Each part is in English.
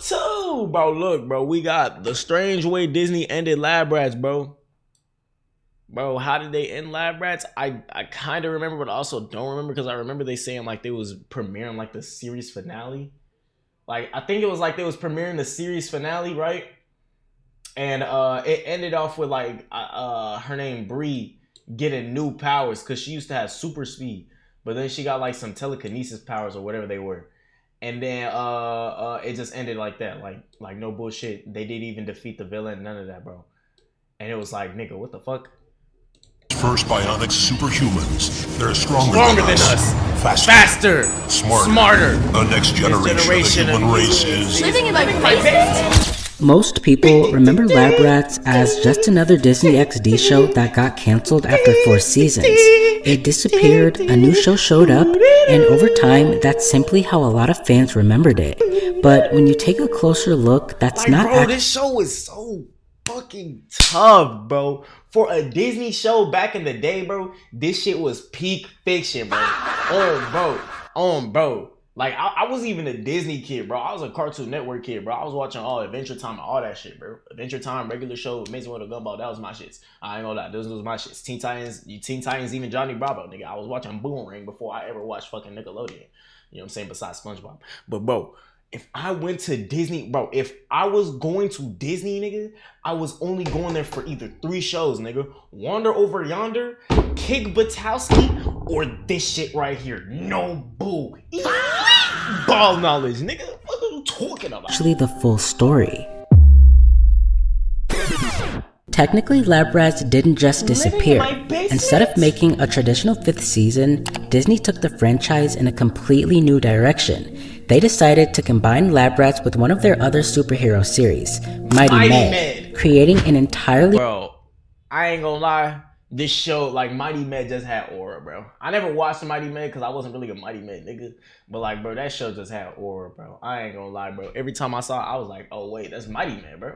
too, bro. Look, bro, we got the strange way Disney ended Lab Rats, bro. Bro, how did they end Lab Rats? I kind of remember, but I also don't remember because I remember they saying like they was premiering like the series finale. Like, I think it was like they was premiering the series finale, right? And it ended off with like her name Bree getting new powers because she used to have super speed, but then she got like some telekinesis powers or whatever they were. And then it just ended like that. Like no bullshit. They didn't even defeat the villain, none of that, bro. And it was like, nigga, what the fuck? First bionic superhumans. They're stronger than us. Faster. Smarter. The next generation of the human race is living in my face. Most people remember Lab Rats as just another Disney XD show that got canceled after 4 seasons. It disappeared, a new show showed up, and over time, that's simply how a lot of fans remembered it. But when you take a closer look, that's like, not bro, this show is so fucking tough, bro. For a Disney show back in the day, bro, this shit was peak fiction, bro. Bro. Like, I wasn't even a Disney kid, bro. I was a Cartoon Network kid, bro. I was watching all Adventure Time and all that shit, bro. Adventure Time, regular show, Amazing World of Gumball, that was my shits. I ain't gonna lie, those was my shits. Teen Titans, even Johnny Bravo, nigga. I was watching Boomerang before I ever watched fucking Nickelodeon. You know what I'm saying? Besides SpongeBob. But, bro, if I went to Disney, bro, if I was going to Disney, nigga, I was only going there for either 3 shows, nigga. Wander Over Yonder, Kick Buttowski, or this shit right here. No boo. Ball knowledge, nigga. What are you talking about? Actually, the full story. Technically, Lab Rats didn't just disappear. Instead of making a traditional 5th season, Disney took the franchise in a completely new direction. They decided to combine Lab Rats with one of their other superhero series, Mighty Med, creating an entirely— Bro, I ain't gonna lie. This show, like, Mighty Med just had aura, bro. I never watched Mighty Med because I wasn't really a Mighty Med nigga. But, like, bro, that show just had aura, bro. I ain't gonna lie, bro. Every time I saw it, I was like, oh, wait, that's Mighty Med, bro.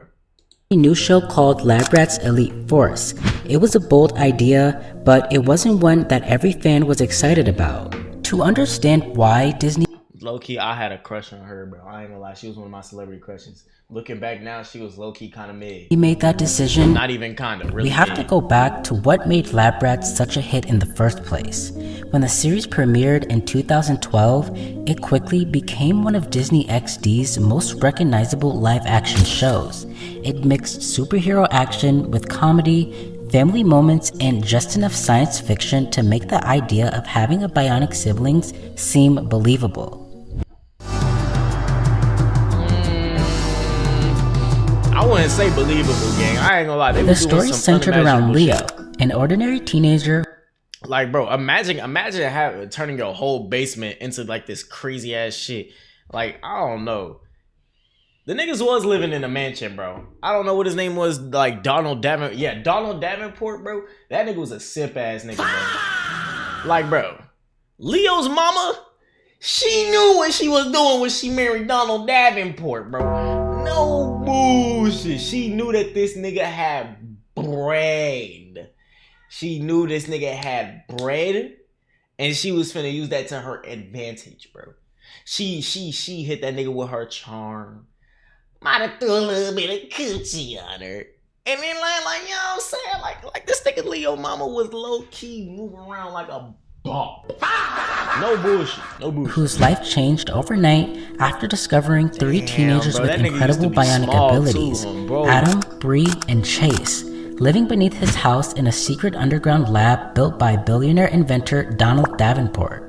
A new show called Lab Rats Elite Force. It was a bold idea, but it wasn't one that every fan was excited about. To understand why Disney— Low-key, I had a crush on her, bro. I ain't gonna lie. She was one of my celebrity crushes. Looking back now, she was low-key kind of mid. He made that decision. Not even kind of, really. We have to go back to what made Lab Rats such a hit in the first place. When the series premiered in 2012, it quickly became one of Disney XD's most recognizable live-action shows. It mixed superhero action with comedy, family moments, and just enough science fiction to make the idea of having a bionic siblings seem believable. I wouldn't say believable, gang. I ain't gonna lie. The story centered around Leo, an ordinary teenager. Like, bro, imagine turning your whole basement into like this crazy ass shit. Like, I don't know. The niggas was living in a mansion, bro. I don't know what his name was, like Donald Davenport. Yeah, Donald Davenport, bro. That nigga was a simp ass nigga, bro. Like, bro, Leo's mama, she knew what she was doing when she married Donald Davenport, bro. No bullshit. She knew that this nigga had bread. She knew this nigga had bread, and she was finna use that to her advantage, bro. She hit that nigga with her charm. Might have threw a little bit of coochie on her. And then like, you know what I'm saying? Like this nigga Leo mama was low-key moving around like a ball. No bullshit. Whose life changed overnight after discovering 3 teenagers with incredible bionic abilities. Adam, Bree, and Chase, living beneath his house in a secret underground lab built by billionaire inventor Donald Davenport.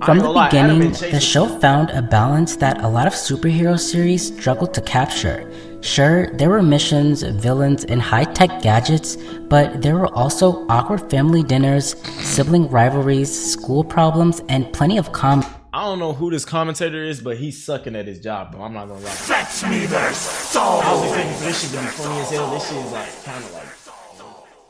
From the beginning, the show found a balance that a lot of superhero series struggled to capture. Sure, there were missions, villains, and high-tech gadgets, but there were also awkward family dinners, sibling rivalries, school problems, and plenty of I don't know who this commentator is, but he's sucking at his job, bro. I'm not gonna lie. Fetch me their soul. I was expecting for this shit to be funny as hell. This shit is like kind of like,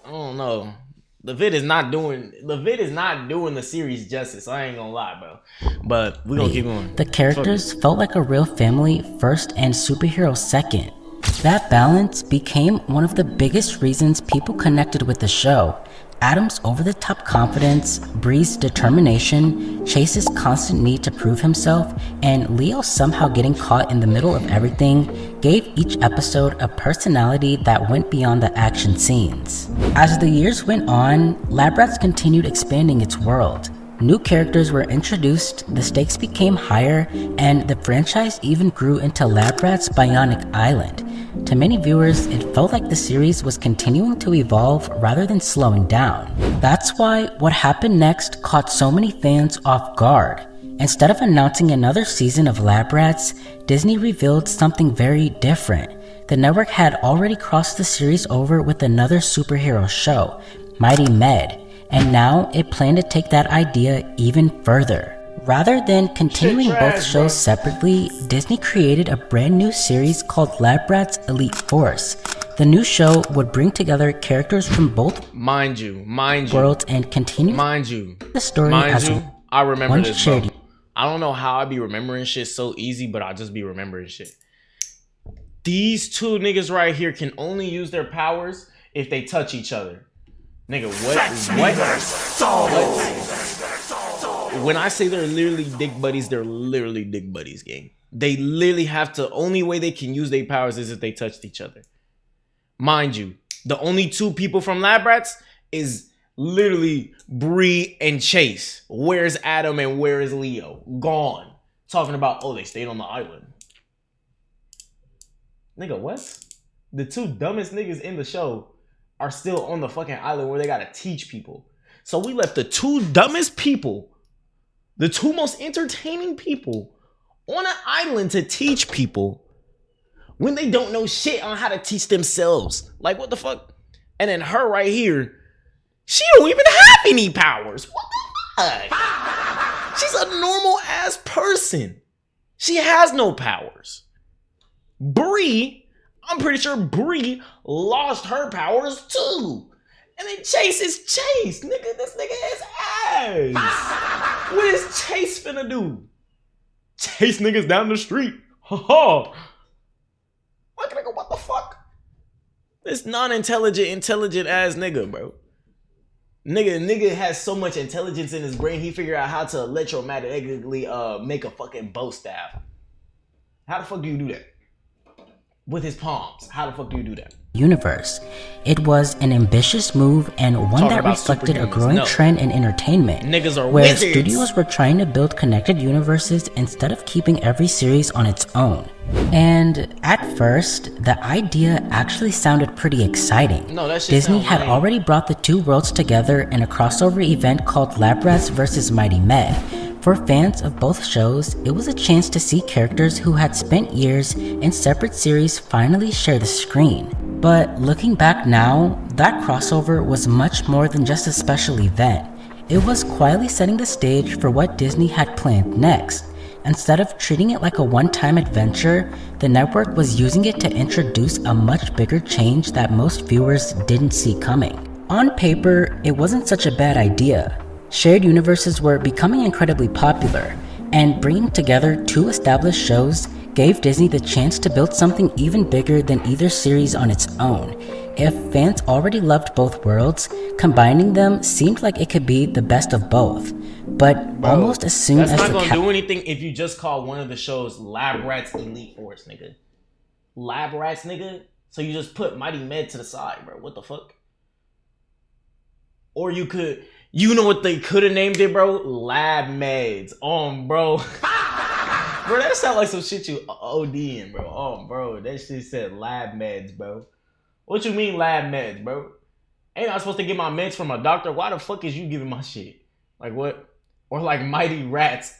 I don't know. The vid is not doing the series justice. I ain't gonna lie, bro. But we gonna keep going. The characters felt like a real family first and superhero second. That balance became one of the biggest reasons people connected with the show. Adam's over-the-top confidence, Bree's determination, Chase's constant need to prove himself, and Leo somehow getting caught in the middle of everything gave each episode a personality that went beyond the action scenes. As the years went on, Lab Rats continued expanding its world. New characters were introduced, the stakes became higher, and the franchise even grew into Lab Rats Bionic Island. To many viewers, it felt like the series was continuing to evolve rather than slowing down. That's why what happened next caught so many fans off guard. Instead of announcing another season of Lab Rats, Disney revealed something very different. The network had already crossed the series over with another superhero show, Mighty Med, and now it planned to take that idea even further. Rather than continuing both shows separately, Disney created a brand new series called Lab Rats Elite Force. The new show would bring together characters from both worlds and continue the story as I remember one this, shared. bro. I don't know how I be remembering shit so easy, but I just be remembering shit. These two niggas right here can only use their powers if they touch each other. Nigga, what? When I say they're literally dick buddies, they're literally dick buddies, gang. They literally have to, only way they can use their powers is if they touched each other. Mind you, the only two people from Lab Rats is literally Bree and Chase. Where's Adam and where is Leo? Gone. Talking about, oh, they stayed on the island. Nigga, what? The two dumbest niggas in the show are still on the fucking island where they gotta teach people. So we left the two dumbest people, the two most entertaining people on an island to teach people when they don't know shit on how to teach themselves. Like, what the fuck? And then her right here, she don't even have any powers. What the fuck? She's a normal ass person. She has no powers. Bree, I'm pretty sure Bree lost her powers too. And then Chase is Chase. Nigga, this nigga is ass. What is Chase finna do? Chase niggas down the street. Ha ha. What the fuck? This non-intelligent, intelligent ass nigga, bro. Nigga has so much intelligence in his brain, he figured out how to electromagnetically make a fucking bow staff. How the fuck do you do that? With his palms. How the fuck do you do that? Universe. It was an ambitious move and one that reflected a growing trend in entertainment, where wizards. Studios were trying to build connected universes instead of keeping every series on its own. And at first, the idea actually sounded pretty exciting. Disney had already brought the two worlds together in a crossover event called Lab Rats vs. Mighty Med. For fans of both shows, it was a chance to see characters who had spent years in separate series finally share the screen. But looking back now, that crossover was much more than just a special event. It was quietly setting the stage for what Disney had planned next. Instead of treating it like a one-time adventure, the network was using it to introduce a much bigger change that most viewers didn't see coming. On paper, it wasn't such a bad idea. Shared universes were becoming incredibly popular, and bringing together two established shows gave Disney the chance to build something even bigger than either series on its own. If fans already loved both worlds, combining them seemed like it could be the best of both. But bro, almost as soon as that's not gonna do anything if you just call one of the shows Lab Rats Elite Force, nigga. Lab Rats, nigga? So you just put Mighty Med to the side, bro. What the fuck? Or you could... You know what they could have named it, bro? Lab Meds. Bro. Bro, that sound like some shit you ODing, bro. Bro, that shit said Lab Meds, bro. What you mean Lab Meds, bro? Ain't I supposed to get my meds from a doctor? Why the fuck is you giving my shit? Like what? Or like Mighty Rats.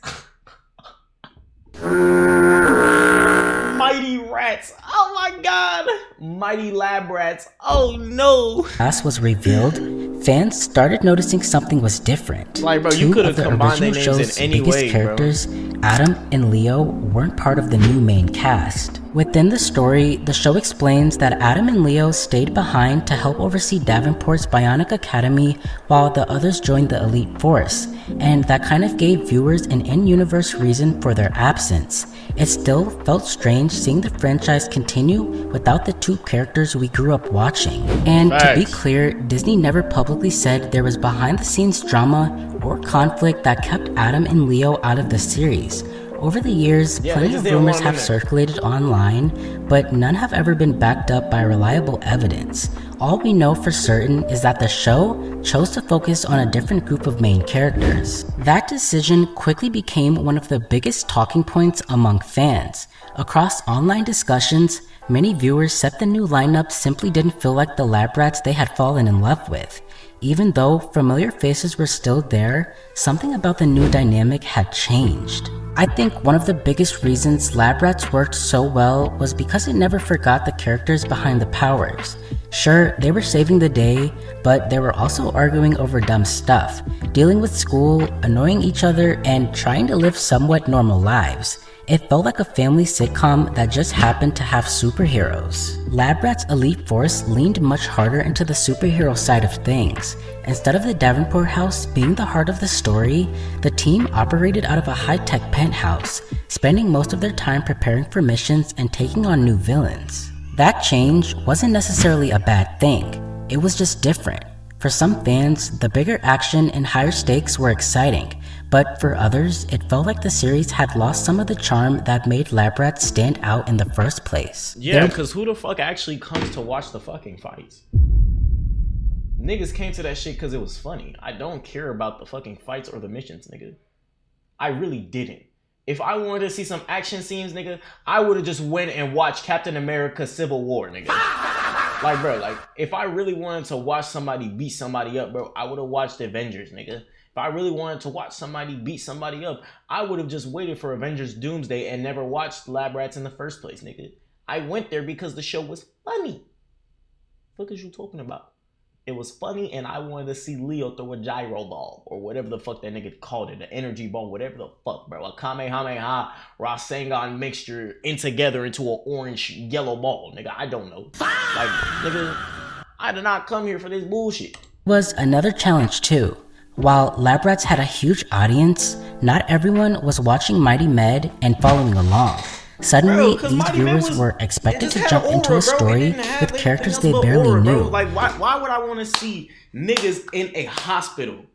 Mighty Rats. Oh my god. Mighty Lab Rats. Oh no. As was revealed, fans started noticing something was different. Like, bro, you could have combined their names in any way, characters, bro. Adam and Leo, weren't part of the new main cast. Within the story, the show explains that Adam and Leo stayed behind to help oversee Davenport's Bionic Academy while the others joined the Elite Force, and that kind of gave viewers an in-universe reason for their absence. It still felt strange seeing the franchise continue without the two characters we grew up watching. And to be clear, Disney never publicly said there was behind-the-scenes drama or conflict that kept Adam and Leo out of the series. Over the years, plenty of rumors have circulated online, but none have ever been backed up by reliable evidence. All we know for certain is that the show chose to focus on a different group of main characters. That decision quickly became one of the biggest talking points among fans. Across online discussions, many viewers said the new lineup simply didn't feel like the lab rats they had fallen in love with. Even though familiar faces were still there, something about the new dynamic had changed. I think one of the biggest reasons Lab Rats worked so well was because it never forgot the characters behind the powers. Sure, they were saving the day, but they were also arguing over dumb stuff, dealing with school, annoying each other, and trying to live somewhat normal lives. It felt like a family sitcom that just happened to have superheroes. Lab Rats Elite Force leaned much harder into the superhero side of things. Instead of the Davenport house being the heart of the story, the team operated out of a high-tech penthouse, spending most of their time preparing for missions and taking on new villains. That change wasn't necessarily a bad thing, it was just different. For some fans, the bigger action and higher stakes were exciting, but for others, it felt like the series had lost some of the charm that made Lab Rats stand out in the first place. Yeah, because who the fuck actually comes to watch the fucking fights? Niggas came to that shit because it was funny. I don't care about the fucking fights or the missions, nigga. I really didn't. If I wanted to see some action scenes, nigga, I would have just went and watched Captain America Civil War, nigga. Like, bro, like, if I really wanted to watch somebody beat somebody up, bro, I would have watched Avengers, nigga. If I really wanted to watch somebody beat somebody up, I would have just waited for Avengers Doomsday and never watched Lab Rats in the first place, nigga. I went there because the show was funny. What is you talking about? It was funny, and I wanted to see Leo throw a gyro ball, or whatever the fuck that nigga called it, an energy ball, whatever the fuck, bro. A Kamehameha Rasengan mixture together into an orange yellow ball, nigga. I don't know. Like, nigga, I did not come here for this bullshit. Was another challenge too. While Lab Rats had a huge audience, not everyone was watching Mighty Med and following along. Suddenly, these viewers were expected to jump into a story with characters they barely knew. Like, why would I want to see niggas in a hospital?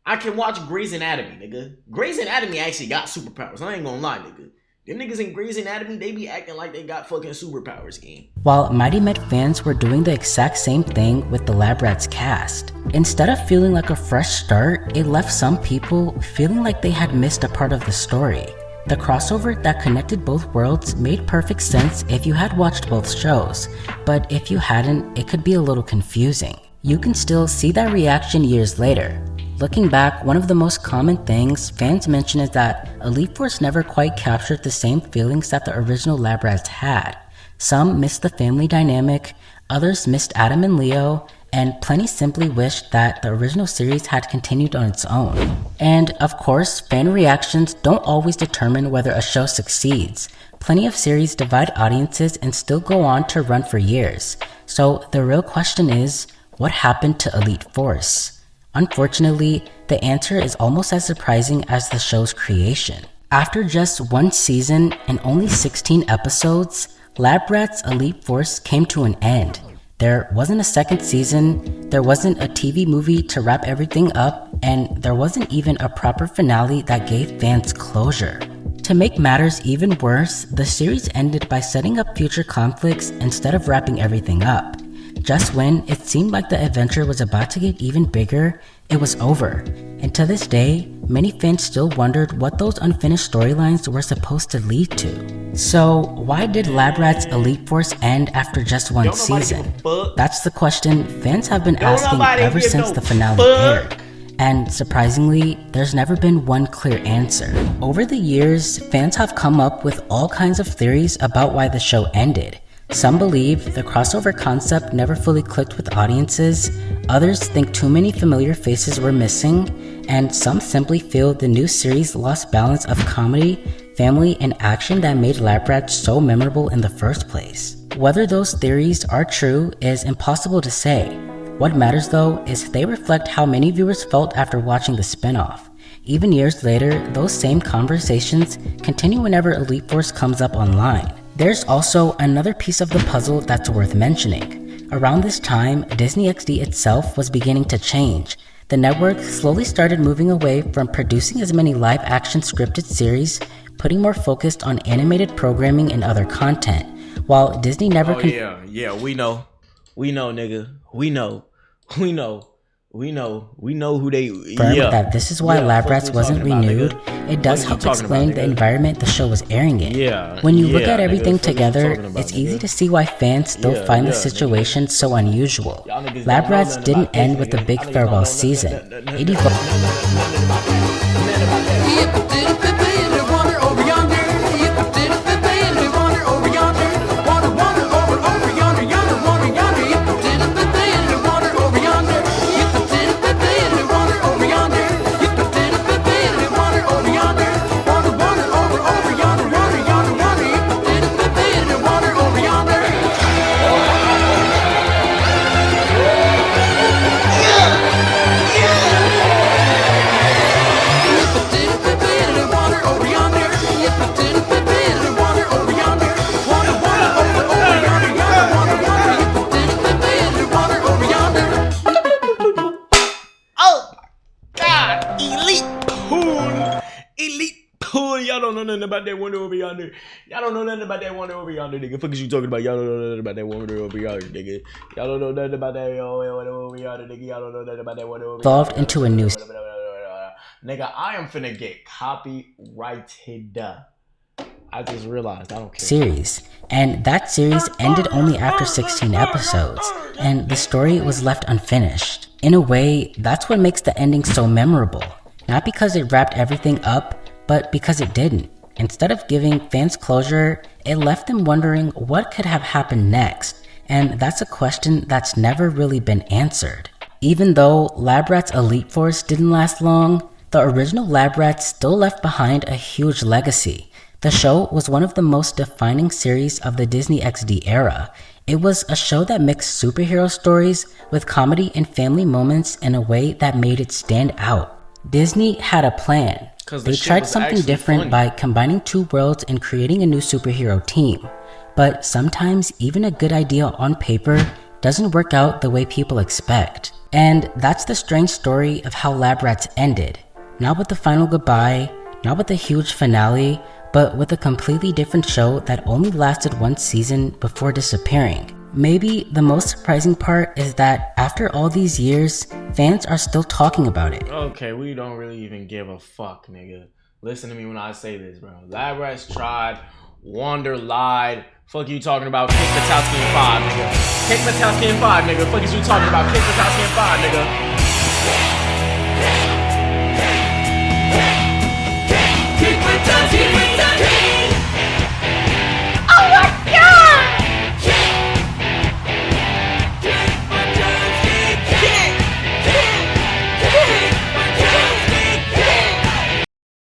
I can watch Grey's Anatomy, nigga. Grey's Anatomy actually got superpowers. I ain't gonna lie, nigga. Them niggas in Grey's Anatomy, they be acting like they got fucking superpowers, game. While Mighty Med fans were doing the exact same thing with the Lab Rats cast. Instead of feeling like a fresh start, it left some people feeling like they had missed a part of the story. The crossover that connected both worlds made perfect sense if you had watched both shows, but if you hadn't, it could be a little confusing. You can still see that reaction years later. Looking back, one of the most common things fans mention is that Elite Force never quite captured the same feelings that the original Lab Rats had. Some missed the family dynamic, others missed Adam and Leo, and plenty simply wished that the original series had continued on its own. And of course, fan reactions don't always determine whether a show succeeds. Plenty of series divide audiences and still go on to run for years. So the real question is, what happened to Elite Force? Unfortunately, the answer is almost as surprising as the show's creation. After just one season and only 16 episodes, Lab Rats Elite Force came to an end. There wasn't a second season, there wasn't a TV movie to wrap everything up, and there wasn't even a proper finale that gave fans closure. To make matters even worse, the series ended by setting up future conflicts instead of wrapping everything up. Just when it seemed like the adventure was about to get even bigger, it was over. And to this day, many fans still wondered what those unfinished storylines were supposed to lead to. So, why did Lab Rats Elite Force end after just one season? That's the question fans have been asking ever since the finale aired. And surprisingly, there's never been one clear answer. Over the years, fans have come up with all kinds of theories about why the show ended. Some believe the crossover concept never fully clicked with audiences, others think too many familiar faces were missing, and some simply feel the new series lost balance of comedy, family, and action that made Lab Rats so memorable in the first place. Whether those theories are true is impossible to say. What matters though is they reflect how many viewers felt after watching the spin-off. Even years later, those same conversations continue whenever Elite Force comes up online. There's also another piece of the puzzle that's worth mentioning. Around this time, Disney XD itself was beginning to change. The network slowly started moving away from producing as many live-action scripted series, putting more focus on animated programming and other content, while Disney never we know, nigga, we know who they. That this is why Lab Rats wasn't renewed. It does help explain the environment the show was airing in. When you look at everything together, it's easy to see why fans still find the situation so unusual. Lab Rats didn't end with a big farewell season. It Y'all don't know nothing about that wonder over yonder. Y'all don't know nothing about that wonder over yonder, nigga. Fuck is you talking about? Y'all don't know nothing about that wonder over yonder, nigga. Y'all don't know nothing about that wonder over yonder, nigga. Y'all don't know nothing about that wonder over yonder. Evolved into a new nigga, I am finna get copyrighted. I just realized I don't care. Series, and that series ended only after 16 episodes, and the story was left unfinished. In a way, that's what makes the ending so memorable. Not because it wrapped everything up, but because it didn't. Instead of giving fans closure, it left them wondering what could have happened next, and that's a question that's never really been answered. Even though Lab Rats Elite Force didn't last long, the original Lab Rats still left behind a huge legacy. The show was one of the most defining series of the Disney XD era. It was a show that mixed superhero stories with comedy and family moments in a way that made it stand out. Disney had a plan. They tried something different by combining two worlds and creating a new superhero team. But sometimes even a good idea on paper doesn't work out the way people expect. And that's the strange story of how Lab Rats ended. Not with the final goodbye, not with a huge finale, but with a completely different show that only lasted one season before disappearing. Maybe the most surprising part is that after all these years, fans are still talking about it. Okay, we don't really even give a fuck, nigga. Listen to me when I say this, bro. Lab Rats tried, Wander lied. Fuck you talking about Kick Matowski in 5, nigga. Kick Matowski in 5, nigga. Fuck is you talking about Kick Matowski in 5, nigga. Kick Matowski in 5.